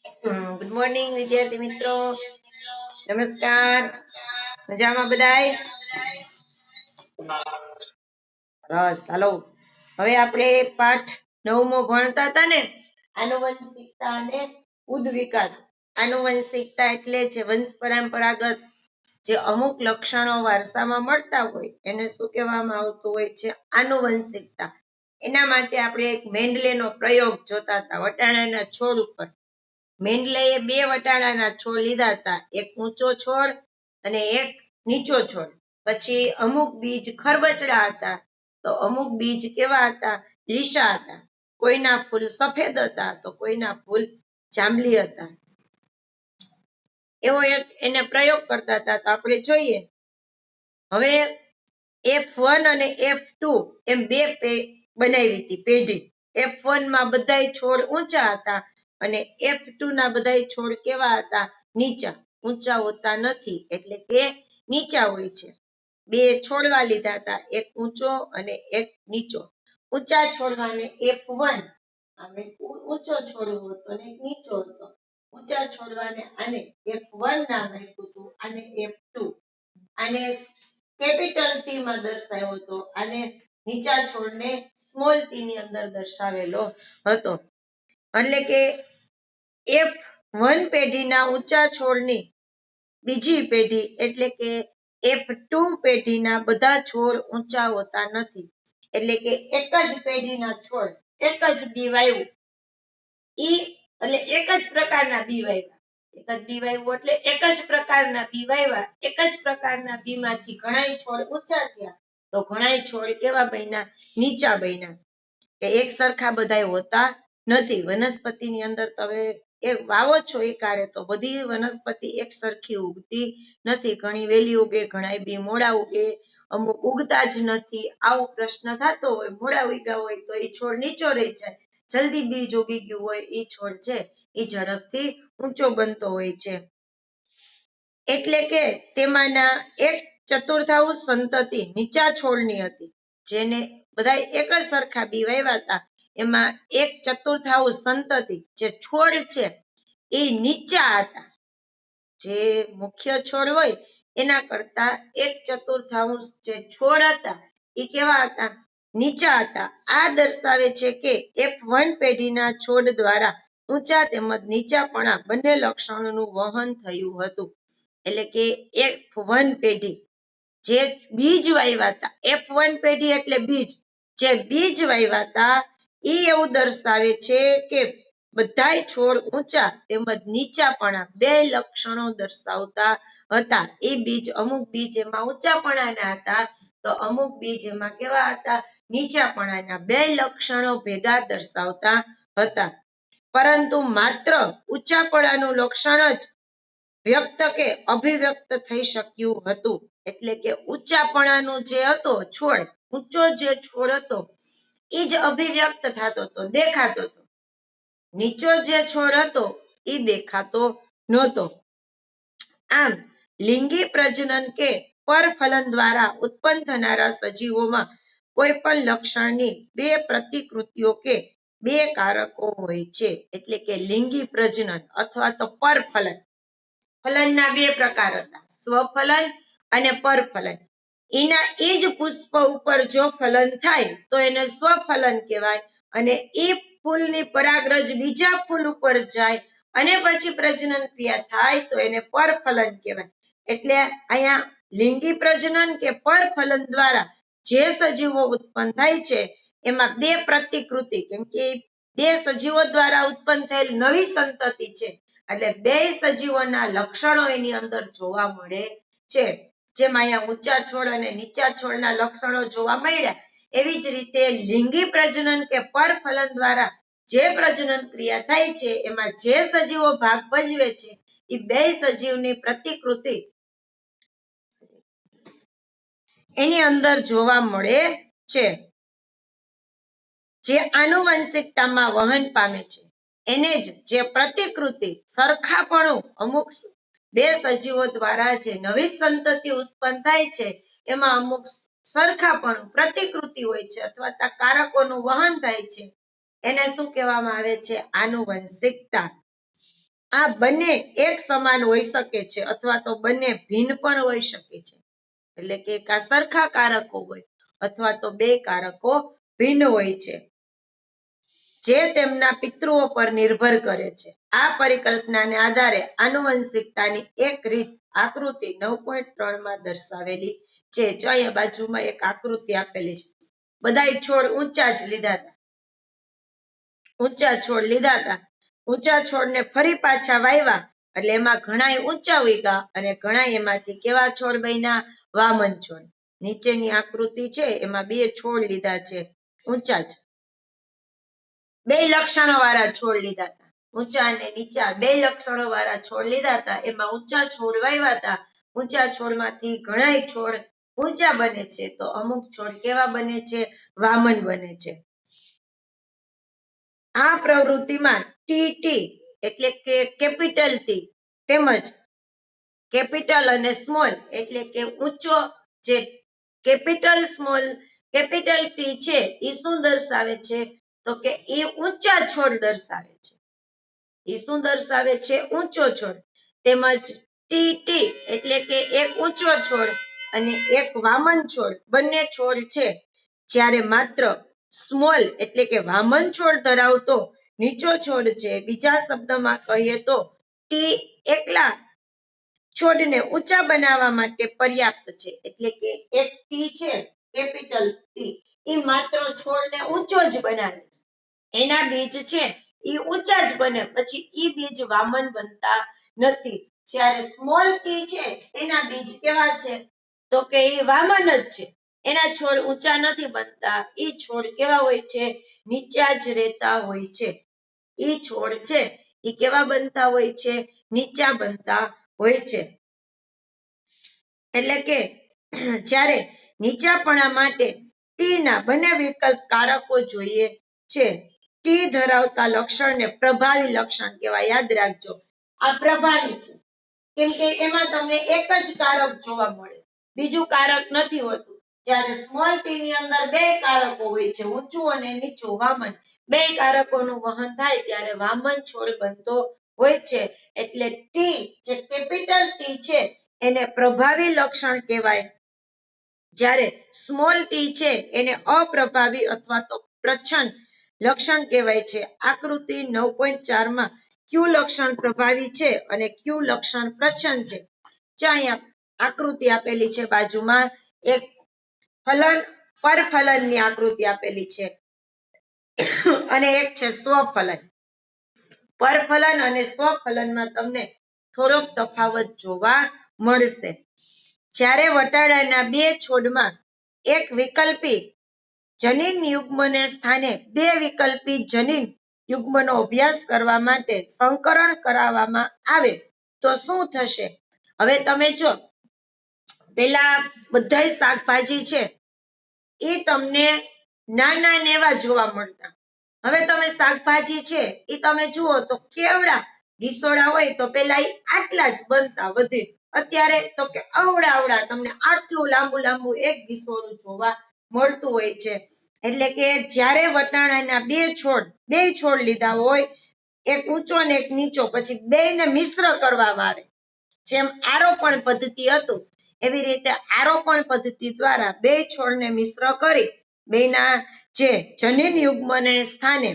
Good morning વિદ્યાર્થી મિત્રો, નમસ્કાર. મજામાં બધાય? રસ ચાલો. હવે આપણે પાઠ 9મો ભણતા હતા ને, આનુવંશિકતા અને ઉદ્વિકાસ. આનુવંશિકતા એટલે જે વંશ પરંપરાગત જે અમુક લક્ષણો વારસામાં મળતા હોય એને શું કહેવામાં આવતું હોય છે? આનુવંશિકતા. એના માટે આપણે એક મેન્ડલેનો પ્રયોગ જોતા હતા વટાણાના છોડ ઉપર. મેન્ડલેએ 2 વટાણાના છોડ લીધા હતા, એક ઊંચો છોડ અને એક નીચો છોડ. પછી અમુક બીજ ખરબચડા હતા તો અમુક બીજ કેવા હતા? લીસા હતા. કોઈના ફૂલ સફેદ હતા તો કોઈના ફૂલ જાંબલી હતા. એવો એક એને પ્રયોગ કરતા હતા. તો આપણે જોઈએ હવે F1 અને F2 એમ 2 બનાવી હતી પેઢી. F1 માં બધાય છોડ ઊંચા હતા અને F2 ના બધાય છોડ કેવા હતા? નીચા. ઊંચા હોતા નથી એટલે કે નીચા હોય છે. 2 છોડવા લીધા હતા, એક ઊંચો અને એક નીચો. ઊંચા છોડવાને F1, આને ઊંચો છોડવો હતો અને એક નીચો હતો. ઊંચા છોડવાને આને F1 નામ આપ્યું હતું, આને F2. આને કેપિટલ T માં દર્શાવ્યો હતો, આને નીચા છોડને સ્મોલ t ની અંદર દર્શાવેલો હતો. એટલે કે F1 પેઢીના ઊંચા છોડની બીજી પેઢી એટલે કે F2 પેઢીના બધા છોડ ઊંચા હોતા નથી. એટલે કે એક જ પેઢીના છોડ, એક જ બી વાવ્યું, એટલે એક જ પ્રકારના બી વાવ્યા. એક જ બી વાવ્યું એટલે એક જ પ્રકારના બી વાવ્યા. એક જ પ્રકારના બીમાંથી ઘણાય છોડ ઊંચા થયા તો ઘણાય છોડ કેવા બન્યા? નીચા બન્યા. કે એક સરખા બધાય હોતા નથી. વનસ્પતિની અંદર તમે એક વાવો છો એકારે તો બધી વનસ્પતિ એક સરખી ઉગતી નથી. ઘણી વહેલી ઉગે, ઘણા બી મોડા ઉગે, અમુક ઉગતા જ નથી. આવો પ્રશ્ન થતો હોય. મોડા ઉગ્યા હોય તો એ છોડ નીચો રહી જાય. જલ્દી બીજ ઉગી ગયું હોય એ છોડ છે એ ઝડપથી ઊંચો બનતો હોય છે. એટલે કે તેમાંના એક ચતુર્થાંશ સંતતિ નીચા છોડની હતી, જેને બધા એક જ સરખા બી વાવ્યા હતા. એમાં એક ચતુર્થાંશ સંતતિ જે છોડ છે એ નીચા હતા. જે મુખ્ય છોડ હોય એના કરતા એક ચતુર્થાંશ જે છોડ હતા એ કેવા હતા? નીચા હતા. આ દર્શાવે છે કે F1 પેઢીના છોડ દ્વારા ઊંચા તેમજ નીચાપણા બંને લક્ષણોનું વહન થયું હતું. એટલે કે F1 પેઢી જે બીજ વાવ્યા હતા, F1 પેઢી એટલે બીજ, જે બીજ વાવ્યા હતા એ એવું દર્શાવે છે કે બધાય છોડ ઊંચા તેમજ નીચાપણા 2 લક્ષણો દર્શાવતા હતા. એ બીજ, અમુક બીજ એમાં ઊંચાપણાના હતા તો અમુક બીજ એમાં કેવા હતા? નીચાપણાના. 2 લક્ષણો ભેગા દર્શાવતા હતા. પરંતુ માત્ર ઊંચાપણાનું લક્ષણ જ વ્યક્ત કે અભિવ્યક્ત થઈ શક્યું હતું. એટલે કે ઊંચાપણાનું જે હતો છોડ, ઊંચો જે છોડ હતો એ જ અભિવ્યક્ત થતો હતો, દેખાતો હતો. નીચો જે છોડ હતો એ દેખાતો નહોતો. આમ લિંગી પ્રજનન કે પરફલન દ્વારા ઉત્પન્ન થનારા સજીવોમાં કોઈ પણ લક્ષણની 2 પ્રતિકૃતિઓ કે 2 કારકો હોય છે. એટલે કે લિંગી પ્રજનન અથવા તો પરફલન. ફલનના 2 પ્રકાર હતા, સ્વફલન અને પરફલન. એના એ જ પુષ્પ ઉપર જો ફલન થાય તો એને સ્વફલન કહેવાય અને એ ફૂલની પરાગરજ બીજા ફૂલ ઉપર જાય અને પછી પ્રજનન ક્રિયા થાય તો એને પરફલન કહેવાય. એટલે અહીંયા લિંગી પ્રજનન કે પરફલન દ્વારા જે સજીવો ઉત્પન્ન થાય છે એમાં 2 પ્રતિકૃતિ, કેમ કે 2 સજીવો દ્વારા ઉત્પન્ન થયેલ નવી સંતતિ છે એટલે 2 સજીવોના લક્ષણો એની અંદર જોવા મળે છે. જેમ અહીંયા ઊંચા છોડ અને નીચા છોડના લક્ષણો જોવા મળ્યા, એવી જ રીતે લિંગી પ્રજનન કે પરફલન દ્વારા જે પ્રજનન ક્રિયા થાય છે એમાં જે સજીવો ભાગ ભજવે છે એ 2 સજીવની પ્રતિકૃતિ એની અંદર જોવા મળે છે. જે આનુવંશિકતામાં વહન પામે છે એને જ જે પ્રતિકૃતિ સરખાપણું અમુક 2 સજીવો દ્વારા જે નવી સંતતિ ઉત્પન્ન થાય છે એમાં અમુક સરખાપણું પ્રતિકૃતિ હોય છે અથવા કારકોનું વહન થાય છે, એને શું કહેવામાં આવે છે? આનુવંશિકતા. આ બંને એક સમાન હોઈ શકે છે અથવા તો બંને ભિન્ન પણ હોઈ શકે છે. એટલે કે એક સરખા કારકો હોય અથવા તો બે કારકો ભિન્ન હોય છે, જે તેમના પિતૃઓ પર નિર્ભર કરે છે. આ પરિકલ્પનાને આધારે આનુવંશિકતાની એક રીત આકૃતિ 9.3 માં દર્શાવેલી છે. જો અહીંયા બાજુમાં એક આકૃતિ આપેલી છે. બધાય છોડ ઊંચા જ લીધા હતા, ઊંચા છોડ લીધા હતા. ઊંચા છોડને ફરી પાછા વાવ્યા એટલે એમાં ઘણાય ઊંચા ઉગ્યા અને ઘણા એમાંથી કેવા છોડ બન્યા? વામન છોડ. નીચેની આકૃતિ છે એમાં બે છોડ લીધા છે ઊંચા જ, બે લક્ષણો વાળા છોડ લીધા હતા. ઊંચા અને નીચા બે લક્ષણો વાળા છોડ લીધા હતા. એમાં ઊંચા છોડ વાવ્યા હતા. ઊંચા છોડમાંથી ઘણાય છોડ ઊંચા બને છે તો અમુક છોડ કેવા બને છે? વામન બને છે. આ પ્રવૃત્તિમાં ટી એટલે કે કેપિટલ ટી તેમજ કેપિટલ અને સ્મોલ એટલે કે ઊંચો જે કેપિટલ ટી છે એ શું દર્શાવે છે? તો કે એ ઊંચા છોડ દર્શાવે છે. એ શું દર્શાવે છે? ઊંચો છોડ. તેમજ ટી એટલે કે એક ઊંચો છોડ અને એક વામન છોડ, બંને છોડ છે જ્યારે માત્ર સ્મોલ એટલે કે વામન છોડ ધરાવતો નીચો છોડ છે. બીજા શબ્દમાં કહીએ તો ટી એકલા છોડને ઊંચા બનાવવા માટે પર્યાપ્ત છે. એટલે કે એક ટી છે કેપિટલ ટી, એ માત્ર છોડને ઊંચો જ બનાવે છે. એના બીજ છે એ ઊંચા જ બને, પછી ઈ બીજ વામન બનતા નથી. જ્યારે સ્મોલ ટી છે એના બીજ કેવા છે? તો કે એ વામન જ છે. એના છોડ ઊંચા નથી બનતા. ઈ છોડ કેવા હોય છે? નીચા જ રહેતા હોય છે. ઈ છોડ છે એ કેવા બનતા હોય છે? નીચા બનતા હોય છે. એટલે કે જ્યારે નીચાપણા માટે ટી ના બંને વિકલ્પ કારકો જોઈએ છે. ટી ધરાવતા લક્ષણને પ્રભાવી લક્ષણ કહેવાય. યાદ રાખજો, આ પ્રભાવી છે કેમ કે એમાં તમને એક જ કારક જોવા મળે, બીજું કારક નથી હોતું. જ્યારે સ્મોલ ટી ની અંદર બે કારકો હોય છે, ઊંચું અને નીચું વામન. બે કારકોનું વહન થાય ત્યારે વામન છોડ બનતો હોય છે. એટલે ટી જે કેપિટલ ટી છે એને પ્રભાવી લક્ષણ કહેવાય, જ્યારે સ્મોલ ટી છે એને અપ્રભાવી અથવા તો પ્રચ્છન્ન લક્ષણ કહેવાય છે. આકૃતિ 9.4 માં ક્યુ લક્ષણ પ્રભાવી છે અને ક્યુ લક્ષણ પ્રચ્છન્ન છે. જો અહીંયા આકૃતિ આપેલી છે બાજુમાં એક પરફલનની આકૃતિ આપેલી છે અને એક છે સ્વફલન. પરફલન અને સ્વફલનમાં તમને થોડોક તફાવત જોવા મળશે. જ્યારે વટાણાના બે છોડમાં એક વિકલ્પી જનીન યુગ્મને સ્થાને બે વિકલ્પી જનીન યુગ્મનો અભ્યાસ કરવા માટે સંકરણ કરાવવામાં આવે તો શું થશે? હવે તમે જો પેલા બધાય શાકભાજી છે એ તમને નાના નેવા જોવા મળતા. હવે તમે શાકભાજી છે એ તમે જુઓ તો કેવડા ગીસોડા હોય તો પેલા એ આટલા જ બનતા વધી, અત્યારે તો કે અવડા તમને આટલું લાંબુ એક ગીસોડું જોવા મળતું હોય છે. એટલે કે જ્યારે વટાણાના બે છોડ લીધા હોય, એક ઊંચો ને એક નીચો, પછી બેયને મિશ્ર કરવામાં આવે. જેમ આરોપણ પદ્ધતિ હતું એવી રીતે આરોપણ પદ્ધતિ દ્વારા બે છોડને મિશ્ર કરી બેના જે જનીન યુગ્મને સ્થાને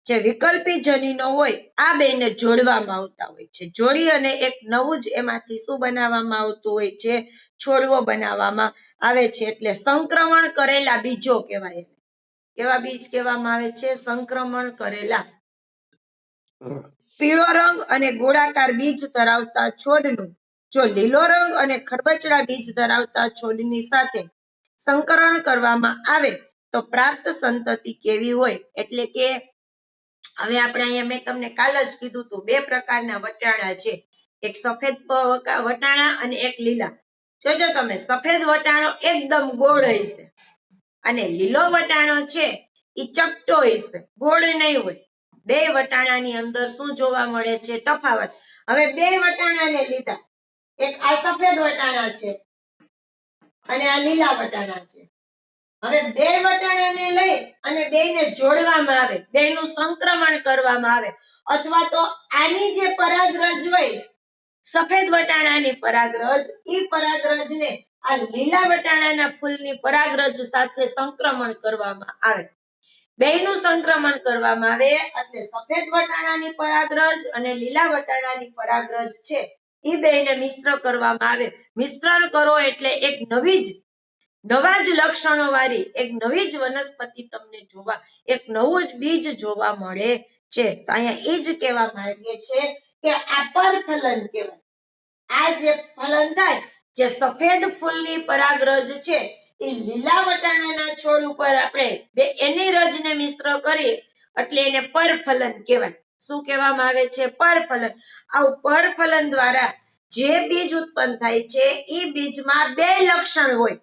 જે વિકલ્પી જનીનો હોય આ બેને જોડવામાં આવતા હોય છે. જોડી અને એક નવું જ એમાંથી શું બનાવવામાં આવતું હોય છે? છોડવો બનાવવામાં આવે છે. એટલે સંક્રમણ કરેલા બીજો કહેવાય. કેવા બીજ કહેવામાં આવે છે? સંક્રમણ કરેલા. પીળો રંગ અને ગોળાકાર બીજ ધરાવતા છોડનું જો લીલો રંગ અને ખરબચડા બીજ ધરાવતા છોડની સાથે સંકરણ કરવામાં આવે તો પ્રાપ્ત સંતતિ કેવી હોય? એટલે કે હવે આપણે અહીંયા મેં તમને કાલ જ કીધું હતું, બે પ્રકારના વટાણા છે, એક સફેદ વટાણા અને એક લીલા. જોજો તમે, સફેદ વટાણો એકદમ ગોળ હશે અને લીલો વટાણો છે એ ચપટો હશે, ગોળ નહીં હોય. બે વટાણાની અંદર શું જોવા મળે છે? તફાવત. હવે બે વટાણાને લીધા, એક આ સફેદ વટાણા છે અને આ લીલા વટાણા છે. હવે બે વટાણાને લઈ અને બેને જોડવામાં આવે, બેનું સંક્રમણ કરવામાં આવે, અથવા તો આની જે પરાગરજ હોય સફેદ વટાણાની પરાગરજ, ઈ પરાગરજને આ લીલા વટાણાના ફૂલની પરાગરજ સાથે સંક્રમણ કરવામાં આવે. બેયનું સંક્રમણ કરવામાં આવે એટલે સફેદ વટાણાની પરાગરજ અને લીલા વટાણાની પરાગરજ છે ઈ બેયને મિશ્ર કરવામાં આવે. મિશ્રણ કરો એટલે એક નવા જ લક્ષણો વાળી એક નવી જ વનસ્પતિ તમને જોવા, એક નવું જ બીજ જોવા મળે છે. તો અહીંયા એ જ કહેવા માંગે છે કે આ પરફલન કહેવાય. આ જે ફલન થાય, જે સફેદ ફૂલની પરાગરજ છે એ લીલા વટાણાના છોડ ઉપર આપણે એની રજને મિશ્ર કરીએ એટલે એને પરફલન કહેવાય. શું કહેવામાં આવે છે? પરફલન. આવું પરફલન દ્વારા જે બીજ ઉત્પન્ન થાય છે એ બીજમાં બે લક્ષણ હોય.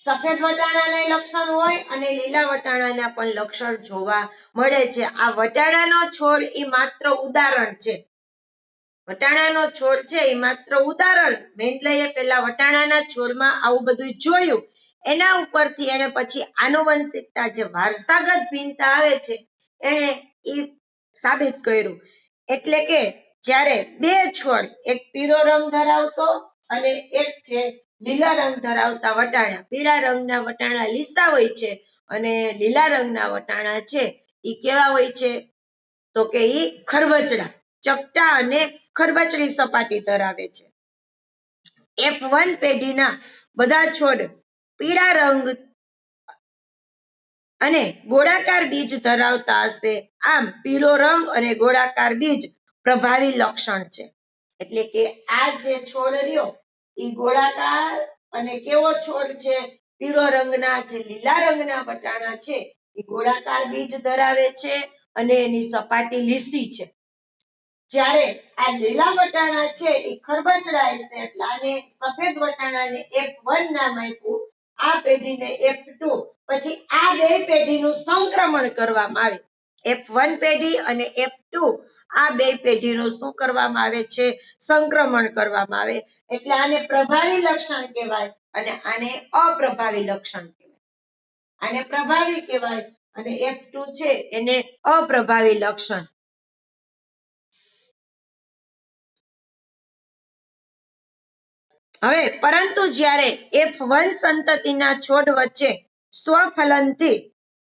સફેદ વટાણાના લક્ષણ હોય અને લીલા વટાણાના પણ લક્ષણ જોવા મળે છે. આ વટાણાનો છોડ એ માત્ર ઉદાહરણ છે. વટાણાનો છોડ છે એ માત્ર ઉદાહરણ. મેન્ડલેએ પેલા વટાણાના છોડમાં આવું બધું જોયું, એના ઉપરથી એને પછી આનુવંશિકતા, જે વારસાગત ભિન્નતા આવે છે, એને એ સાબિત કર્યું. એટલે કે જ્યારે બે છોડ, એક પીળો રંગ ધરાવતો અને એક છે લીલા રંગ ધરાવતા વટાણા, પીળા રંગના વટાણા લીસા હોય છે અને લીલા રંગના વટાણા છે એ કેવા હોય છે? તો કે ઈ ખરબચડા, ચપટા અને ખરબચડી સપાટી ધરાવે છે. F1 પેઢીના બધા છોડ પીળા રંગ અને ગોળાકાર બીજ ધરાવતા હશે. આમ પીળો રંગ અને ગોળાકાર બીજ પ્રભાવી લક્ષણ છે. એટલે કે આ જે છોડ રહ્યો એ ગોળાકાર અને કેવો છોડ છે? પીળો રંગના, જે લીલા રંગના વટાણા છે એ ગોળાકાર બીજ ધરાવે છે અને એની સપાટી લીસી છે. જ્યારે આ લીલા વટાણા છે એ ખરબચડા હશે એટલે આને સફેદ વટાણાને F1 નામ આપ્યું, આ પેઢીને F2. પછી આ બે પેઢીનું સંક્રમણ કરવામાં આવે. F1 પેઢી અને F2, આ બે પેઢીનું શું કરવામાં આવે છે? સંક્રમણ કરવામાં આવે. એટલે આને પ્રભાવી લક્ષણ કહેવાય અને આને અપ્રભાવી લક્ષણ કહેવાય. આને પ્રભાવી કહેવાય અને F2 છે એને અપ્રભાવી લક્ષણ. હવે પરંતુ જ્યારે F1 સંતતિના છોડ વચ્ચે સ્વફલનથી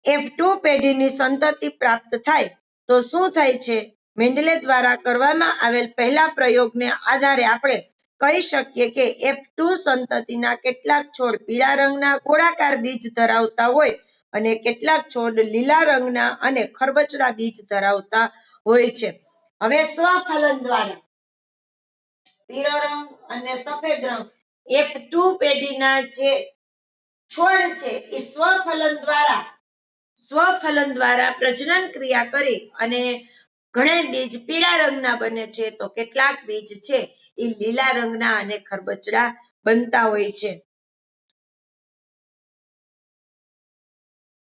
F2 પેઢીની સંતતિ પ્રાપ્ત થાય તો શું થાય છે? મેન્ડલે દ્વારા કરવામાં આવેલ પહેલા પ્રયોગને આધારે આપણે કહી શકીએ કે F2 સંતતિના કેટલાક છોડ પીળા રંગના ગોળાકાર બીજ ધરાવતા હોય અને કેટલાક છોડ લીલા રંગના અને ખરબચડા બીજ ધરાવતા હોય છે. હવે સ્વફલન દ્વારા પીળો રંગ અને સફેદ રંગ F2 પેઢીના જે છોડ છે એ સ્વફલન દ્વારા પ્રજનન ક્રિયા કરી અને ઘણા બીજ પીળા રંગના બને છે તો કેટલાક બીજ છે એ લીલા રંગના અને ખરબચડા બનતા હોય છે.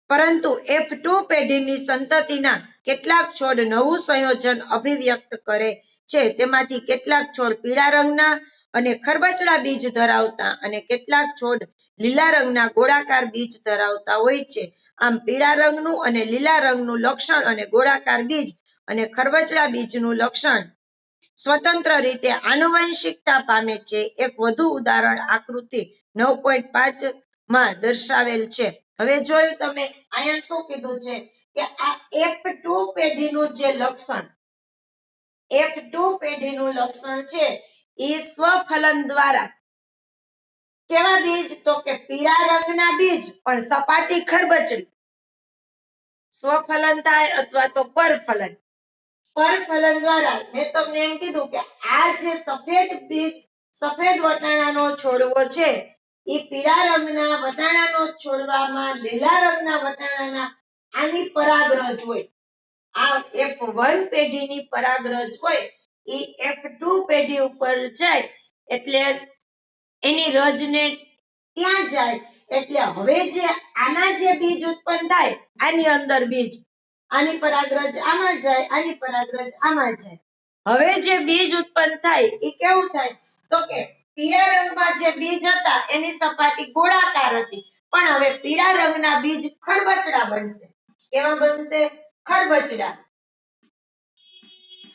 પરંતુ F2 પેઢીની સંતતિના કેટલાક છોડ નવું સંયોજન અભિવ્યક્ત કરે છે. તેમાંથી કેટલાક છોડ પીળા રંગના અને ખરબચડા બીજ ધરાવતા અને કેટલાક છોડ લીલા રંગના ગોળાકાર બીજ ધરાવતા હોય છે. આમ પીળા રંગનું અને લીલા રંગનું લક્ષણ અને ગોળાકાર બીજ અને ખરબચડા બીજનું લક્ષણ સ્વતંત્ર રીતે આનુવંશિકતા પામે છે. એક વધુ ઉદાહરણ આકૃતિ 9.5 માં દર્શાવેલ છે. હવે જોયું તમે, અહીંયા શું કીધું છે કે આ F2 પેઢીનું જે લક્ષણ, F2 પેઢીનું લક્ષણ છે એ સ્વફલન દ્વારા કેવા બીજ? તો કે પીળા રંગના બીજ પણ સપાટી ખરબચડી. સ્વફલન થાય અથવા તો પરફલન. પરફલન દ્વારા મેં તમને એમ કીધું કે આ જે સફેદ વટાણાનો છોડવો છે એ પીળા રંગના વટાણાનો છોડવામાં લીલા રંગના વટાણાના આની પરાગરજ હોય. આ F1 પેઢીની પરાગરજ હોય એ F2 પેઢી ઉપર જાય એટલે એની રજને ત્યાં જાય એટલે હવે જે આના જે બીજ ઉત્પન્ન થાય, આની અંદર બીજ, આની પરાગરજ આમાં જાય, આની પરાગરજ આમાં જાય. હવે જે બીજ ઉત્પન્ન થાય એ કેવું થાય? તો કે પીળા રંગમાં જે બીજ હતા એની સપાટી ગોળાકાર હતી પણ હવે પીળા રંગના બીજ ખરબચડા બનશે. કેવા બનશે? ખરબચડા.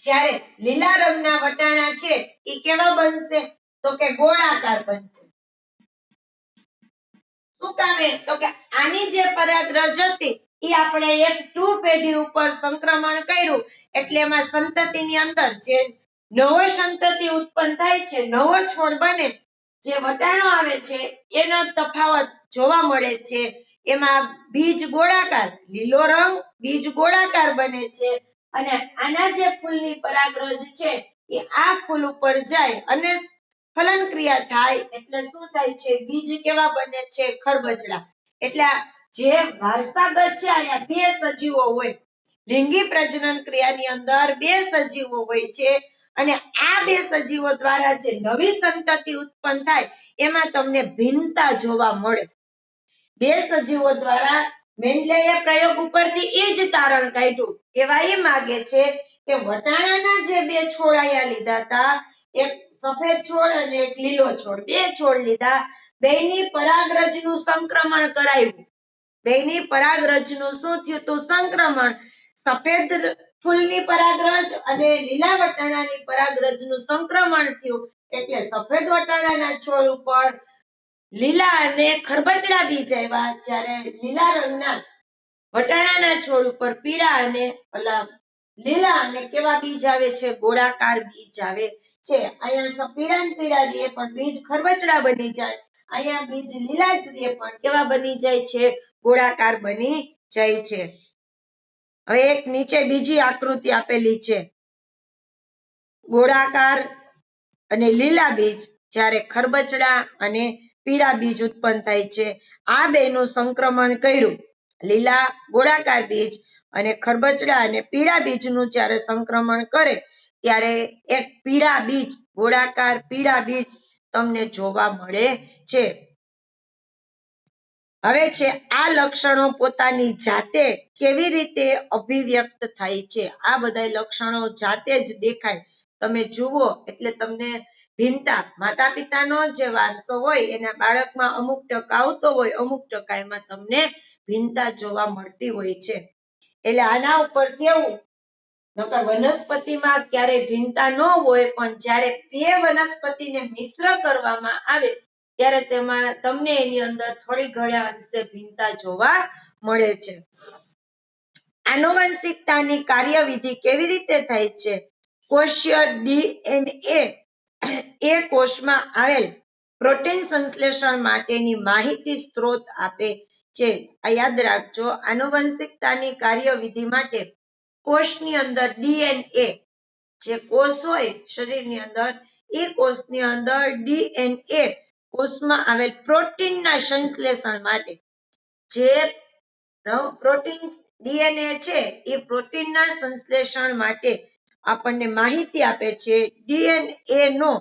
જ્યારે લીલા રંગના વટાણા છે એ કેવા બનશે? તો કે ગોળાકાર બનશે. શું કામે? તો કે આની જે પરાગરજ હતી એ આપણે F2 પેઢી ઉપર સંક્રમણ કર્યું એટલે એમાં સંતતિની અંદર જે નવો સંતતિ ઉત્પન્ન થાય છે, નવો છોડ બને, જે વટાણો આવે છે એનો તફાવત જોવા મળે છે. એમાં બીજ ગોળાકાર, લીલો રંગ, બીજ ગોળાકાર બને છે અને આના જે ફૂલની પરાગરજ છે એ આ ફૂલ ઉપર જાય અને ફલન ક્રિયા થાય એટલે શું થાય છે? બીજ કેવા બને છે? ખરબચડા. એટલે જે વારસાગત છે અહીંયા બે સજીવો હોય, લિંગી પ્રજનન ક્રિયાની અંદર બે સજીવો હોય છે અને આ બે સજીવો દ્વારા જે નવી સંતતિ ઉત્પન્ન થાય એમાં તમને ભિન્નતા જોવા મળે. બે સજીવો દ્વારા મેન્ડલેએ પ્રયોગ ઉપરથી એ જ તારણ કાઢ્યું. એવા એ માગે છે કે વટાણાના જે બે છોડ અહીંયા લીધા હતા, એક સફેદ છોડ અને એક લીલો છોડ, બે છોડ લીધા, બેયની પરાગરજનું સંક્રમણ કરાયું. બેયની પરાગરજનું શું થયું હતું? સંક્રમણ. સફેદ ફૂલની પરાગરજ અને લીલા વટાણાની પરાગરજનું સંક્રમણ થયું એટલે સફેદ વટાણાના છોડ ઉપર લીલા અને ખરબચડા બીજ આવ્યા, જ્યારે લીલા રંગના વટાણાના છોડ ઉપર પીળા અને લીલા અને કેવા બીજ આવે છે? ગોળાકાર બીજ આવે છે. અહીંયા પીળા દે પણ બીજ ખરબચડા બની જાય, અહીંયા બીજ લીલા જ દે પણ કેવા બની જાય છે? ગોળાકાર બની જાય છે. હવે એક નીચે બીજી આકૃતિ આપેલી છે, ગોળાકાર અને લીલા બીજ, જ્યારે ખરબચડા અને પીળા બીજ ઉત્પન્ન થાય છે. આ બેનું સંક્રમણ કર્યું, લીલા ગોળાકાર બીજ અને ખરબચડા અને પીળા બીજનું જ્યારે સંક્રમણ કરે ત્યારે એક પીળા બીજ, ગોળાકાર પીળા બીજ તમને જોવા મળે છે. હવે છે આ લક્ષણો પોતાની જાતે કેવી રીતે અભિવ્યક્ત થાય છે? આ બધા લક્ષણો જાતે જ દેખાય. તમે જુઓ એટલે તમને ભિન્નતા, માતા પિતાનો જે વારસો હોય એના બાળકમાં અમુક ટકા આવતો હોય, અમુક ટકા એમાં તમને ભિન્નતા જોવા મળતી હોય છે. એટલે આના ઉપર કેવું? નકર વનસ્પતિમાં ક્યારેય ભિન્નતા ન હોય, પણ જ્યારે બે વનસ્પતિને મિશ્ર કરવામાં આવે ત્યારે તેમાં તમને એની અંદર થોડી ઘણા અંશે ભિન્નતા જોવા મળે છે. આનુવંશિકતાની કાર્યવિધિ કેવી રીતે થાય છે? કોષીય ડીએનએ એ કોષમાં આવેલ પ્રોટીન સંશ્લેષણ માટેની માહિતી સ્ત્રોત આપે છે. આ યાદ રાખજો, આનુવંશિકતાની કાર્યવિધિ માટે કોષની અંદર ડીએનએ, જે કોષ હોય શરીરની અંદર, એ કોષની અંદર ડીએનએ કોષમાં આવેલ પ્રોટીનના સંશ્લેષણ માટે, જે પ્રોટીન ડીએનએ છે એ પ્રોટીનના સંશ્લેષણ માટે આપણને માહિતી આપે છે. ડીએનએ નો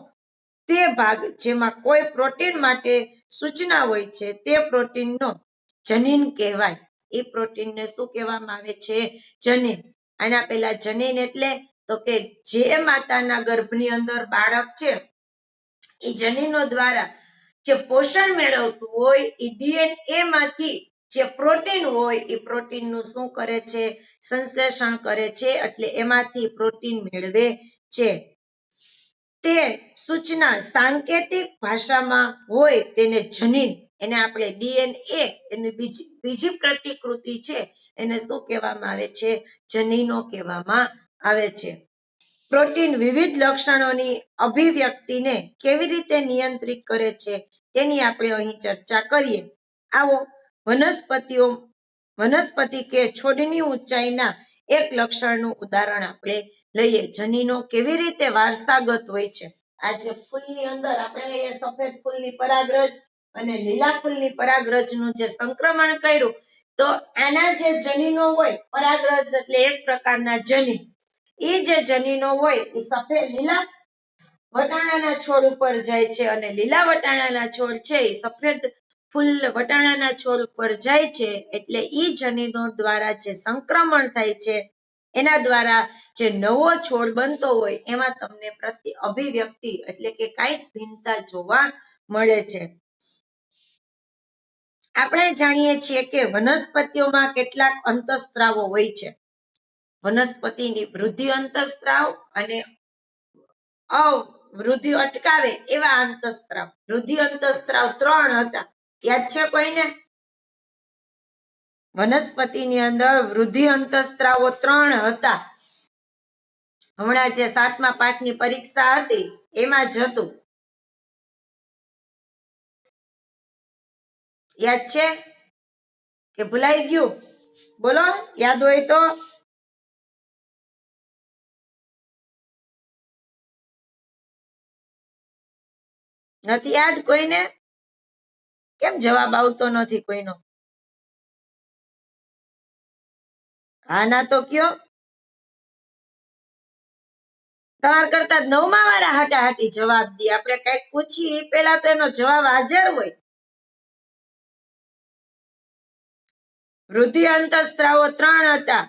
તે ભાગ જેમાં કોઈ પ્રોટીન માટે સૂચના હોય છે તે પ્રોટીનનો જનીન કહેવાય. એ પ્રોટીનને શું કહેવામાં આવે છે? જનીન. આના પહેલા જનીન એટલે તો કે જે માતાના ગર્ભની અંદર બાળક છે એ જનીનો દ્વારા જે પોષણ મેળવતું હોય એ ડીએનએ માંથી જે પ્રોટીન હોય એ પ્રોટીનનું શું કરે છે? સંશ્લેષણ કરે છે, એટલે એમાંથી પ્રોટીન મેળવે છે. તે સૂચના સાંકેતિક ભાષામાં હોય તેને જનીન, એને આપણે ડીએનએ, એની બીજી પ્રતિકૃતિ છે એને શું કહેવામાં આવે છે? જનીનો કહેવામાં આવે છે. પ્રોટીન વિવિધ લક્ષણોની અભિવ્યક્તિને કેવી રીતે નિયંત્રિત કરે છે તેની આપણે અહીં ચર્ચા કરીએ. આવો વનસ્પતિ કે છોડની ઊંચાઈના એક લક્ષણનું ઉદાહરણ આપણે લઈએ. જનીનો કેવી રીતે વારસાગત હોય છે? આ જે ફૂલની અંદર આપણે લઈએ સફેદ ફૂલની પરાગરજ અને લીલા ફૂલની પરાગરજનું જે સંક્રમણ કર્યું, તો આના જે જનીનો હોય, પરાગરજ એટલે એક પ્રકારના જનીન, એ જે જનીનો હોય એ સફેદ લીલા વટાણાના છોડ ઉપર જાય છે અને લીલા વટાણાના છોડ છે એ સફેદ ફૂલ વટાણાના છોડ ઉપર જાય છે, એટલે ઈ જનીનો દ્વારા જે સંક્રમણ થાય છે એના દ્વારા જે નવો છોડ બનતો હોય એમાં તમને અભિવ્યક્તિ એટલે કે કાંઈક ભિન્નતા જોવા મળે છે. આપણે જાણીએ છીએ કે વનસ્પતિઓમાં કેટલાક અંતઃસ્ત્રાવો હોય છે. વનસ્પતિની વૃદ્ધિ અંતઃસ્ત્રાવ અને વૃદ્ધિ અટકાવે એવા અંતઃસ્ત્રાવ. વૃદ્ધિ અંતઃસ્ત્રાવ 3 હતા. યાદ છે કોઈને? વનસ્પતિની અંદર વૃદ્ધિ અંતઃસ્ત્રાવો 3 હતા. હમણાં જે 7મા પાઠની પરીક્ષા હતી એમાં જ હતું. યાદ છે કે ભૂલાઈ ગયું? બોલો, યાદ હોય તો. નથી યાદ કોઈને? કેમ જવાબ આવતો નથી કોઈનો? હા ના તો કયો. તમારા કરતા 9મા વાળા હાટાહાટી જવાબ દે. આપણે કઈક પૂછીએ પેલા તો એનો જવાબ હાજર હોય. વૃદ્ધિ અંતઃસ્ત્રાવો 3 હતા.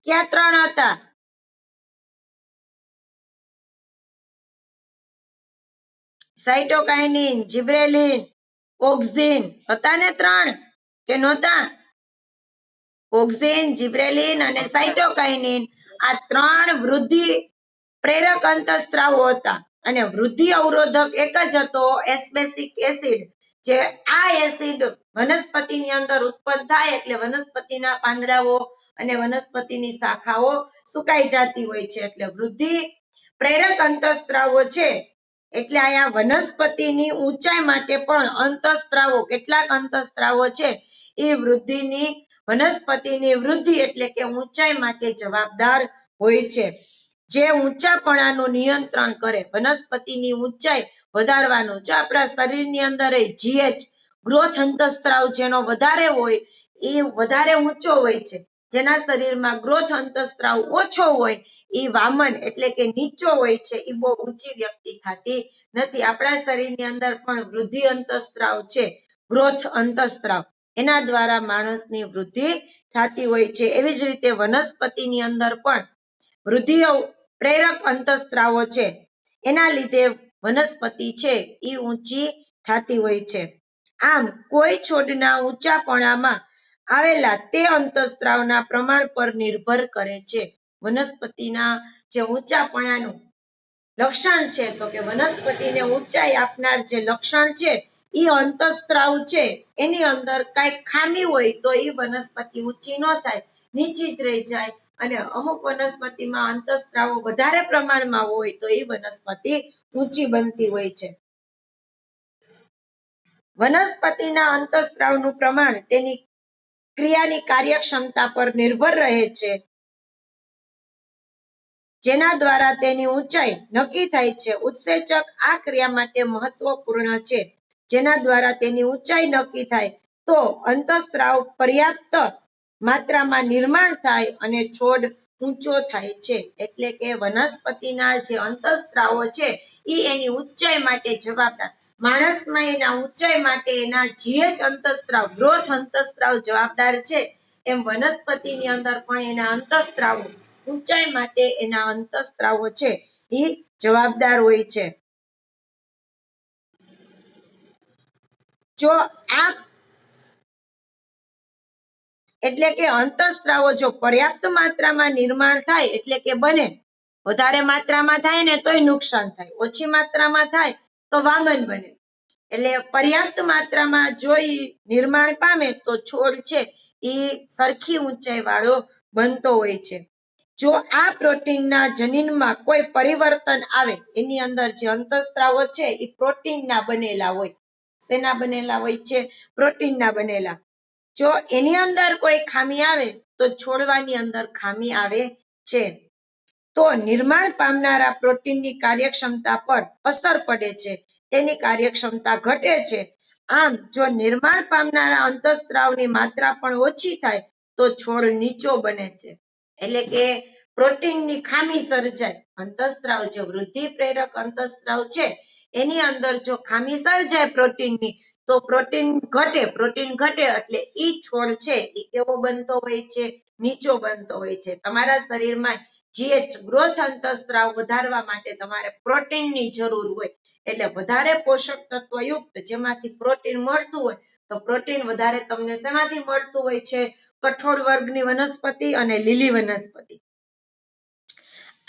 ક્યાં 3 હતા? સાઇટોકાઇનિન, જિબ્રેલિન, ઓક્સિન હતા ને 3 કે નહોતા? ઓક્સિન, જિબ્રેલિન અને સાઇટોકાઇનિન આ 3 વૃદ્ધિ પ્રેરક અંતઃસ્ત્રાવો હતા. અને વૃદ્ધિ અવરોધક એક જ હતો, એસ્બેસિક એસિડ. જે આ એસિડ વનસ્પતિની અંદર ઉત્પન્ન થાય એટલે વનસ્પતિના પાંદડાઓ અને વનસ્પતિની શાખાઓ સુકાઈ જતી હોય છે. એટલે વૃદ્ધિ પ્રેરક અંતઃસ્ત્રાવો છે. એટલે અહીંયા વનસ્પતિની ઊંચાઈ માટે પણ અંતઃસ્ત્રાવો, કેટલાક અંતઃસ્ત્રાવો છે એ વનસ્પતિની વૃદ્ધિ એટલે કે ઊંચાઈ માટે જવાબદાર હોય છે. જે ઊંચાપણાનું નિયંત્રણ કરે, વનસ્પતિની ઊંચાઈ વધારવાનું. જો આપણા શરીરની અંદર જીએચ ગ્રોથ અંતઃસ્ત્રાવ જેનો વધારે હોય એ વધારે ઊંચો હોય છે. જેના શરીરમાં ગ્રોથ અંતઃસ્ત્રાવ ઓછો હોય એ વામન એટલે કે નીચો હોય છે. એ બહુ ઊંચી વ્યક્તિ થતી નથી. આપણા શરીરની અંદર પણ વૃદ્ધિ અંતઃસ્ત્રાવ છે, ગ્રોથ અંતઃસ્ત્રાવ. એના દ્વારા માણસની વૃદ્ધિ થતી હોય છે. એવી જ રીતે વનસ્પતિની અંદર પણ વૃદ્ધિ પ્રેરક અંતઃસ્ત્રાવો છે. એના લીધે વનસ્પતિ છે એ ઊંચી થતી હોય છે. આમ કોઈ છોડના ઊંચાપણામાં આવેલા તે અંતઃસ્ત્રાવના પ્રમાણ પર નિર્ભર કરે છે. વનસ્પતિના જે ઊંચાપણાનું લક્ષણ છે, તો કે વનસ્પતિને ઊંચાઈ આપનાર જે લક્ષણ છે એ અંતઃસ્ત્રાવ છે. એની અંદર કઈક ખામી હોય તો એ વનસ્પતિ ઊંચી ન થાય, નીચી જ રહી જાય. અને અમુક વનસ્પતિમાં અંતઃસ્ત્રાવો વધારે પ્રમાણમાં હોય તો એ વનસ્પતિ ઊંચી બનતી હોય છે. વનસ્પતિના અંતઃસ્ત્રાવનું પ્રમાણ તેની ક્રિયાની કાર્યક્ષમતા પર નિર્ભર રહે છે, જેના દ્વારા તેની ઊંચાઈ નક્કી થાય છે. ઉત્સેચક આ ક્રિયા માટે મહત્વપૂર્ણ છે. જેના દ્વારા તેની ઊંચાઈ નક્કી થાય તો અંતઃસ્ત્રાવ પર્યાપ્ત માત્રામાં નિર્માણ થાય અને છોડ ઊંચો થાય છે. એટલે કે વનસ્પતિના જે અંતઃસ્ત્રાવો છે એ એની ઊંચાઈ માટે જવાબદાર. માણસમાં એના ઊંચાઈ માટે એના જીએચ અંતઃસ્ત્રાવ, ગ્રોથ અંતઃસ્ત્રાવ જવાબદાર છે. એમ વનસ્પતિની અંદર પણ એના અંતઃસ્ત્રાવો ઊંચાઈ માટે એના અંતઃસ્ત્રાવો છે એ જવાબદાર હોય છે. જો આ એટલે કે અંતઃસ્ત્રાવો જો પર્યાપ્ત માત્રામાં નિર્માણ થાય એટલે કે બને, વધારે માત્રામાં થાય ને તોય નુકસાન થાય, ઓછી માત્રામાં થાય તો વામન બને. એટલે પર્યાપ્ત માત્રામાં જો નિર્માણ પામે તો છોડ છે એ સરખી ઊંચાઈ વાળો બનતો હોય છે. જો આ પ્રોટીનના જનીનમાં કોઈ પરિવર્તન આવે, એની અંદર જે અંતઃસ્ત્રાવો છે એ પ્રોટીનના બનેલા હોય. શેના બનેલા હોય છે? પ્રોટીનના બનેલા. જો એની અંદર કોઈ ખામી આવે તો છોડવાની અંદર ખામી આવે છે. તો નિર્માણ પામનારા પ્રોટીનની કાર્યક્ષમતા પર અસર પડે છે, તેની કાર્યક્ષમતા ઘટે છે. આમ જો નિર્માણ પામનારા અંતઃસ્ત્રાવની માત્રા પણ ઓછી થાય તો છોડ નીચો બને છે. એટલે કે પ્રોટીનની ખામી સર્જાય. અંતઃસ્ત્રાવ જે વૃદ્ધિ પ્રેરક અંતઃસ્ત્રાવ છે એની અંદર જો ખામી સર્જાય પ્રોટીનની તો પ્રોટીન ઘટે એટલે ઈ છોડ છે એ કેવો બનતો હોય છે? નીચો બનતો હોય છે. તમારા શરીરમાં જીએચ ગ્રોથ અંતઃસ્ત્રાવ વધારવા માટે તમારે પ્રોટીનની જરૂર હોય. એટલે વધારે પોષક તત્વયુક્ત જેમાંથી પ્રોટીન મળતું હોય તો પ્રોટીન વધારે તમને શેમાંથી મળતું હોય છે? કઠોળ વર્ગની વનસ્પતિ અને લીલી વનસ્પતિ.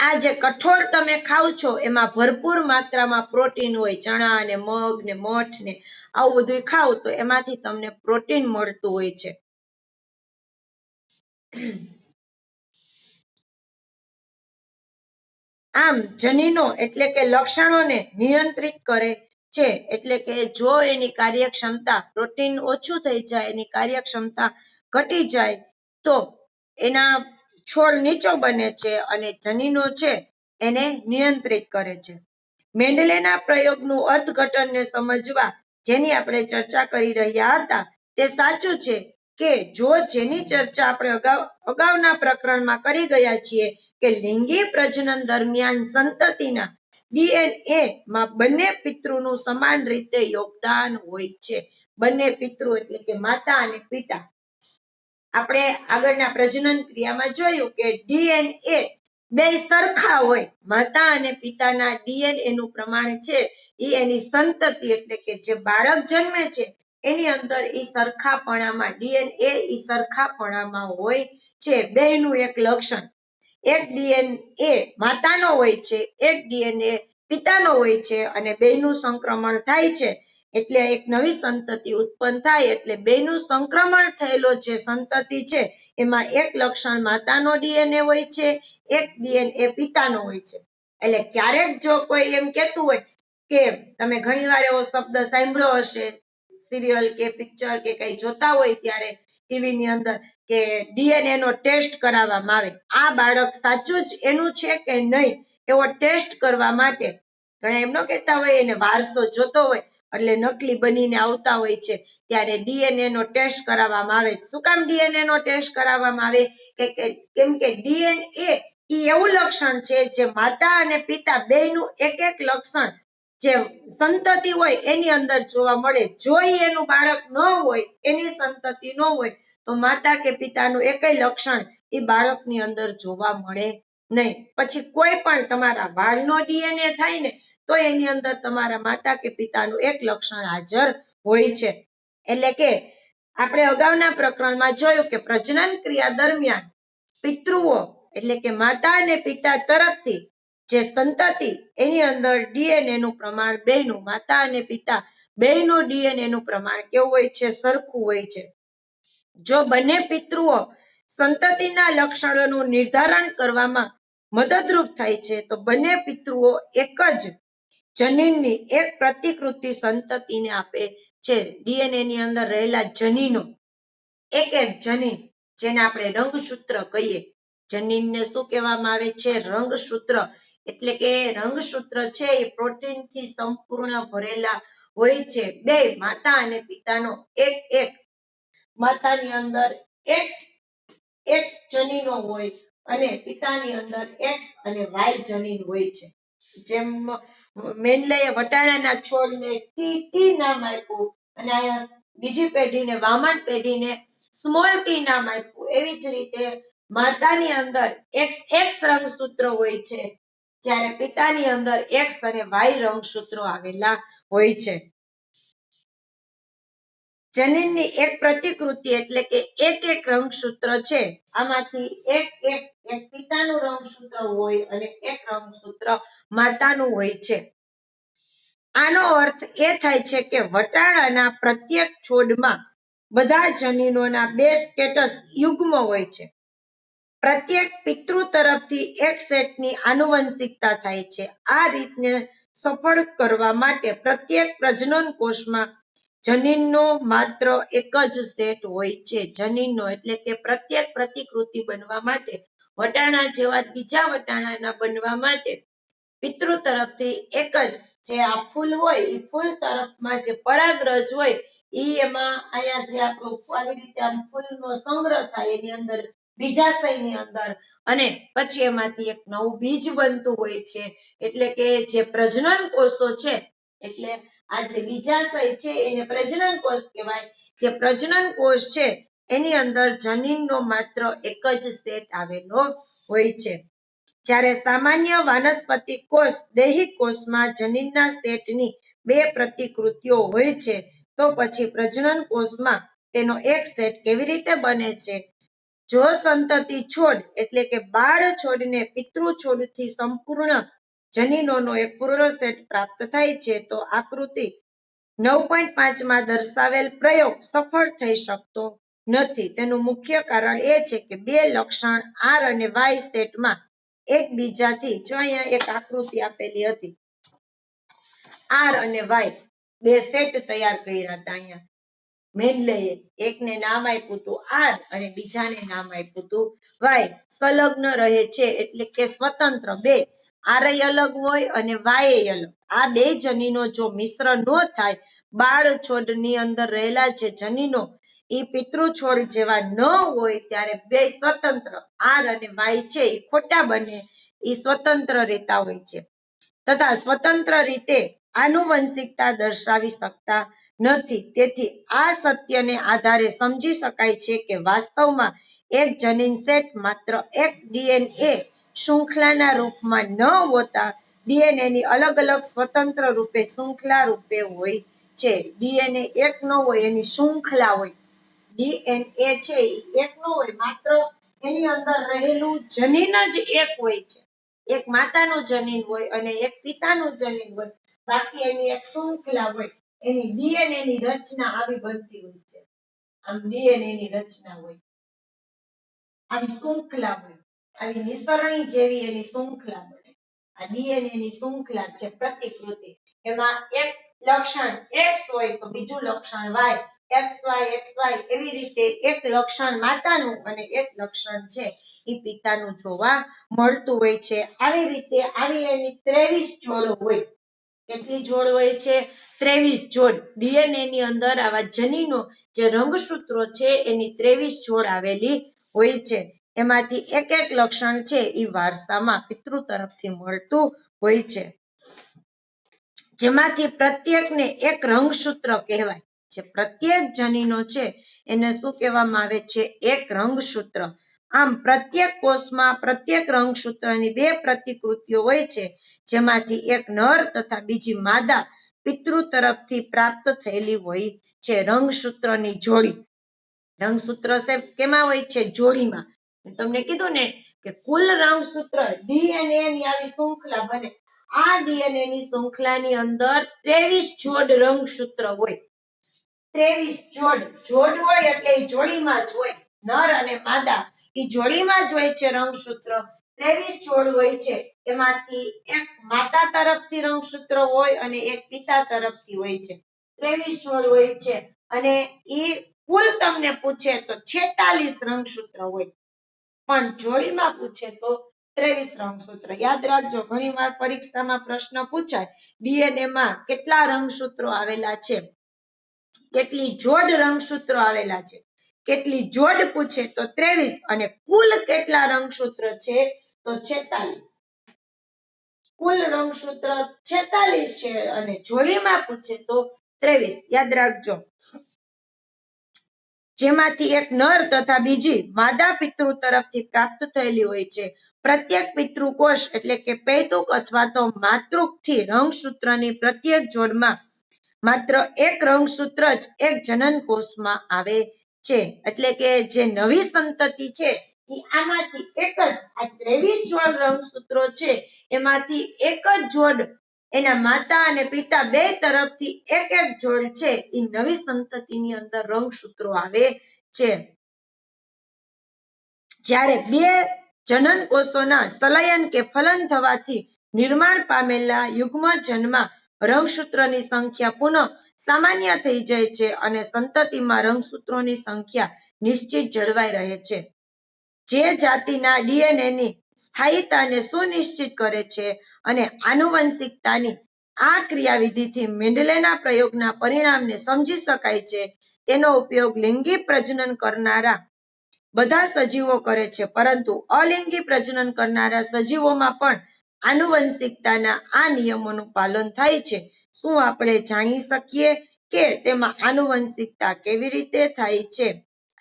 આ જે કઠોળ તમે ખાવ છો એમાં ભરપૂર માત્રામાં પ્રોટીન હોય. ચણા ને મગ ને મઠ ને આવું બધું ખાવ તો એમાંથી તમને પ્રોટીન મળતું હોય છે. આમ જનીનો એટલે કે લક્ષણોને નિયંત્રિત કરે છે. એટલે કે જો એની કાર્યક્ષમતા પ્રોટીન ઓછું થઈ જાય, એની કાર્યક્ષમતા ઘટી જાય તો એના છોડ નીચો બને છે અને જનીનો છે એને નિયંત્રિત કરે છે. મેન્ડલેના પ્રયોગનું અર્થઘટનને સમજવા જેની આપણે ચર્ચા કરી રહ્યા હતા તે સાચું છે કે જેની ચર્ચા આપણે અગાઉના પ્રકરણમાં કરી ગયા છીએ કે લિંગી પ્રજનન દરમિયાન સંતતિના DNA માં બંને પિતૃનું સમાન રીતે યોગદાન હોય છે. બંને પિતૃ એટલે કે માતા અને પિતા. આપણે આગળના પ્રજનન ક્રિયામાં જોયું કે DNA બે સરખા હોય. માતા અને પિતાના DNA નું પ્રમાણ છે એ એની સંતતિ એટલે કે જે બાળક જન્મે છે એની અંદર એ સરખાપણામાં DNA એ સરખાપણામાં હોય છે. બેયનું એક લક્ષણ, એક DNA માતાનો હોય છે, એક DNA પિતાનો હોય છે અને બેયનું સંક્રમણ થાય છે એટલે એક નવી સંતતિ ઉત્પન્ન થાય. એટલે બેયનું સંક્રમણ થયેલો જે સંતતિ છે એમાં એક લક્ષણ માતાનો DNA હોય છે, એક DNA પિતાનો હોય છે. એટલે ક્યારેક જો કોઈ એમ કહેતું હોય કે તમે ઘણીવાર એવો શબ્દ સાંભળ્યો હશે સિરિયલ કે પિક્ચર કે કઈ જોતા હોય ત્યારે ટીવી ની અંદર કે DNA નો ટેસ્ટ કરાવવામાં આવે. આ બાળક સાચું જ એનું છે કે નહીં એવો ટેસ્ટ કરવા માટે ઘણા એમ ન કહેતા હોય એને વારસો જોતો હોય એટલે નકલી બનીને આવતા હોય છે ત્યારે DNA નો ટેસ્ટ કરાવવામાં આવે. શું કામ DNA નો ટેસ્ટ કરાવવામાં આવે? કેમ કે DNA એ એવું લક્ષણ છે જે માતા અને પિતા બેયનું એક એક લક્ષણ જે સંતતિ હોય એની અંદર જોવા મળે. જો એનું બાળક ન હોય, એની સંતતિ ન હોય તો માતા કે પિતાનું એકય લક્ષણ એ બાળકની અંદર જોવા મળે નહીં. પછી કોઈ પણ તમારા વાળનો DNA થાય ને તો એની અંદર તમારા માતા કે પિતાનું એક લક્ષણ હાજર હોય છે. એટલે કે આપણે અગાઉના પ્રકરણમાં જોયું કે પ્રજનન ક્રિયા દરમિયાન પિતૃઓ એટલે કે માતા અને પિતા તરફથી જે સંતતિ એની અંદર DNA નું પ્રમાણ બેયનું માતા અને પિતા બેયનું DNA નું પ્રમાણ કેવું હોય છે? સરખું હોય છે. જો બંને પિતૃઓ સંતતિના લક્ષણોનું નિર્ધારણ કરવામાં મદદરૂપ થાય છે તો બંને પિતૃઓ એક જ જનીનની એક પ્રતિકૃતિ સંતતિને આપે છે. DNA ની અંદર રહેલા જનીનો એક એક જનીન જેને આપણે રંગસૂત્ર કહીએ. જનીનને શું કહેવામાં આવે છે? રંગસૂત્ર. એટલે કે રંગસૂત્ર છે એ પ્રોટીનથી સંપૂર્ણ ભરેલા હોય છે. બે માતા અને પિતાનો એક એક માતાની અંદર X જનીનો હોય અને પિતાની અંદર X અને Y જનીન હોય છે. જેમ મેન્ડલે વટાણાના છોડને ટી નામ આપ્યું અને અહીંયા બીજી પેઢીને વામન પેઢીને સ્મોલ ટી નામ આપ્યું. એવી જ રીતે માતાની અંદર XX રંગસૂત્ર હોય છે જ્યારે પિતાની અંદર X અને Y રંગસૂત્રો આવેલા હોય છે. જનીનની એક પ્રતિકૃતિ એટલે કે એક એક રંગસૂત્ર છે. આમાંથી એક પિતાનું રંગસૂત્ર હોય અને એક રંગસૂત્ર માતાનું હોય છે. આનો અર્થ એ થાય છે કે વટાણાના પ્રત્યેક છોડમાં બધા જનીનોના બે સ્ટેટસ યુગ્મ હોય છે. પ્રત્યેક પિતૃ તરફથી એક સેટની આનુવંશિકતા થાય છે. આ રીતને સફળ કરવા માટે પ્રત્યેક પ્રજનન કોષમાં જનીનનો માત્ર એક જ સેટ હોય છે. જનીનનો એટલે કે પ્રત્યેક પ્રતિકૃતિ બનવા માટે વટાણા જેવા બીજા વટાણાના બનવા માટે પિતૃ તરફથી એક જ જે આ ફૂલ હોય એ ફૂલ તરફમાં જે પરાગરજ હોય એ એમાં અહીંયા જે આપણું આવી રીતે આમ ફૂલનો સંગ્રહ થાય એની અંદર બીજાશયની અંદર અને પછી એમાંથી એક નવું બીજ બનતું હોય છે. એટલે કે જે પ્રજનન કોષો છે એટલે આ જે બીજાશય છે એને પ્રજનન કોષ કહેવાય. જે પ્રજનન કોષ છે એની અંદર જનીનનો માત્ર એક જ સેટ આવેલો હોય છે. જ્યારે સામાન્ય વાનસ્પતિક કોષ દૈહિક કોષમાં જનીનના સેટની બે પ્રતિકૃતિઓ હોય છે તો પછી પ્રજનન કોષમાં તેનો એક સેટ કેવી રીતે બને છે? જો સંતતિ છોડ એટલે કે બાળ છોડને પિતૃ છોડથી સંપૂર્ણ જનીનોનો એક પૂર્ણ સેટ પ્રાપ્ત થાય છે તો આકૃતિ 9.5 માં દર્શાવેલ પ્રયોગ સફળ થઈ શકતો નથી. તેનું મુખ્ય કારણ એ છે કે બે લક્ષણ આર અને વાય સેટમાં એકબીજાથી, જો અહીંયા એક આકૃતિ આપેલી હતી, આર અને વાય બે સેટ તૈયાર કર્યા હતા. અહીંયા મેન્ડલે એકને નામ આપ્યું હતું આર અને બીજાને નામ આપ્યું હતું વાય. સંલગ્ન રહે છે એટલે કે સ્વતંત્ર, બે આર અલગ હોય અને વાય અલગ. આ બે જનીનો જો મિશ્ર ન થાય, બાળ છોડની અંદર રહેલા જે જનીનો એ પિતૃ છોડ જેવા ન હોય, ત્યારે બે સ્વતંત્ર આર અને વાય છે એ ખોટા બને, એ સ્વતંત્ર રહેતા હોય છે તથા સ્વતંત્ર રીતે આનુવંશિકતા દર્શાવી શકતા નથી. તેથી આ સત્યને આધારે સમજી શકાય છે કે વાસ્તવમાં એક જનીન સેટ માત્ર એક ડીએનએ શૃંખલાના રૂપમાં ન હોતા ડીએનએની અલગ અલગ સ્વતંત્ર રૂપે શૃંખલા રૂપે હોય છે. ડીએનએ એક ન હોય, એની શૃંખલા હોય. ડીએનએ છે એ એક ન હોય, માત્ર એની અંદર રહેલું જનીન જ એક હોય છે. એક માતાનું જનીન હોય અને એક પિતાનું જનીન હોય, બાકી એની એક શૃંખલા હોય. એની ડીએનએ ની રચના આવી બનતી હોય છે. આમ ડીએનએ ની રચના હોય, આવી શૃંખલા હોય, આવી નિસરણી જેવી એની શૃંખલા બને. આ ડીએનએ ની શૃંખલા છે પ્રતિકૃતિ. એમાં એક લક્ષણ એક્સ હોય તો બીજું લક્ષણ વાય, XY એવી રીતે એક લક્ષણ માતાનું અને એક લક્ષણ છે એ પિતાનું જોવા મળતું હોય છે. આવી રીતે આવી એની 23 જોડ હોય. કેટલી જોડ હોય છે? 23 જોડ. ડીએનએ ની અંદર આવા જનીનો જે રંગસૂત્રો છે એની 23 જોડ આવેલી હોય છે. એમાંથી એક એક લક્ષણ છે એ વારસામાં પિતૃ તરફથી મળતું હોય છે, જેમાંથી પ્રત્યેકને એક રંગસૂત્ર કહેવાય છે. પ્રત્યેક જનીનો છે એને શું કહેવામાં આવે છે? એક રંગસૂત્ર. આમ પ્રત્યેક કોષમાં પ્રત્યેક રંગસૂત્રની બે પ્રતિકૃતિઓ હોય છે, જેમાંથી એક નર તથા બીજી માદા પિતૃ તરફથી પ્રાપ્ત થયેલી હોય છે. રંગસૂત્રની જોડી. રંગસૂત્ર કેમાં હોય છે? જોડીમાં. તમને કીધું ને કે કુલ રંગસૂત્ર ડીએનએ ની આવી શૃંખલા બને. આ ડીએનએ ની શૃંખલાની અંદર 23 જોડ રંગસૂત્ર હોય. 23 જોડ. જોડ હોય એટલે એ જોડીમાં જ હોય. નર અને માદા એ જોડીમાં જ હોય છે રંગસૂત્ર. 23 જોડ હોય છે. એમાંથી એક માતા તરફથી રંગસૂત્ર હોય અને એક પિતા તરફથી હોય છે. 23 જોડ હોય છે અને એ કુલ તમને પૂછે તો 46 રંગસૂત્ર હોય, પણ જોડીમાં પૂછે તો 23 રંગસૂત્ર. યાદ રાખજો, ઘણીવાર પરીક્ષામાં પ્રશ્ન પૂછાય ડીએનએ માં કેટલા રંગસૂત્રો આવેલા છે, કેટલી જોડ રંગસૂત્રો આવેલા છે. કેટલી જોડ પૂછે તો 23 અને કુલ કેટલા રંગસૂત્ર છે તો 46. કુલ રંગસૂત્ર 46 છે અને જોડીમાં પૂછે તો 23. યાદ રાખજો. જેમાંથી એક નર તથા બીજી માદા પિતૃ તરફથી પ્રાપ્ત થયેલી હોય છે. પ્રત્યેક પિતૃકોષ એટલે કે પૈતૃક અથવા તો માતૃકથી રંગસૂત્રની પ્રત્યેક જોડમાં માત્ર એક રંગસૂત્ર જ એક જનન કોષમાં આવે છે. એટલે કે જે નવી સંતતિ છે એ આમાંથી એક જ, આ 23 જોડ રંગસૂત્રો છે એમાંથી એક જ જોડ એના માતા અને પિતા બે તરફથી એક એક જોડ છે એ નવી સંતતિની અંદર રંગસૂત્રો આવે છે. જ્યારે બે જનન કોષોના સંલયન કે ફલન થવાથી નિર્માણ પામેલા યુગ્મજનમાં રંગસૂત્રની સંખ્યા પુનઃ સામાન્ય થઈ જાય છે અને સંતતિમાં રંગસૂત્રોની સંખ્યા નિશ્ચિત જળવાઈ રહે છે. જે જાતિના ડીએનએની સ્થાયીતાને સુનિશ્ચિત કરે છે અને આનુવંશિકતાની આ ક્રિયાવિધિથી મેન્ડલેના પ્રયોગના પરિણામને સમજી શકાય છે. તેનો ઉપયોગ લિંગી પ્રજનન કરનારા બધા સજીવો કરે છે, પરંતુ અલિંગી પ્રજનન કરનારા સજીવોમાં પણ આનુવંશિકતાના આ નિયમોનું પાલન થાય છે. શું આપણે જાણી શકીએ કે તેમાં આનુવંશિકતા કેવી રીતે થાય છે?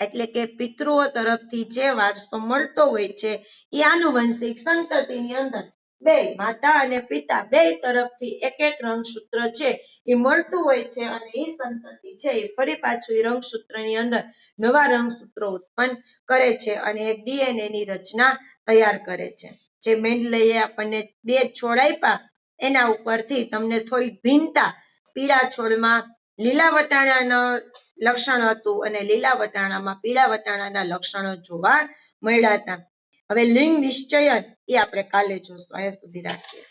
એટલે કે પિતૃઓ તરફથી જે વારસો મળતો હોય છે એ આનુવંશિક સંતતિની અંદર બે માતા અને પિતા બે તરફથી એક એક રંગસૂત્ર છે એ મળતું હોય છે અને એ સંતતિ છે એ ફરી પાછું એ રંગસૂત્રની અંદર નવા રંગસૂત્રો ઉત્પન્ન કરે છે અને એક ડીએનએ ની રચના તૈયાર કરે છે. જે મેન્ડલેએ આપણને બે છોડ આપ્યા એના ઉપરથી તમને થોડી ભિન્નતા, પીળા છોડમાં લીલા વટાણાનું લક્ષણ હતું અને લીલા વટાણામાં પીળા વટાણાના લક્ષણો જોવા મળ્યા હતા. હવે લિંગ નિશ્ચયન એ આપણે કાલે જોશું. અહીંયા સુધી રાખીએ.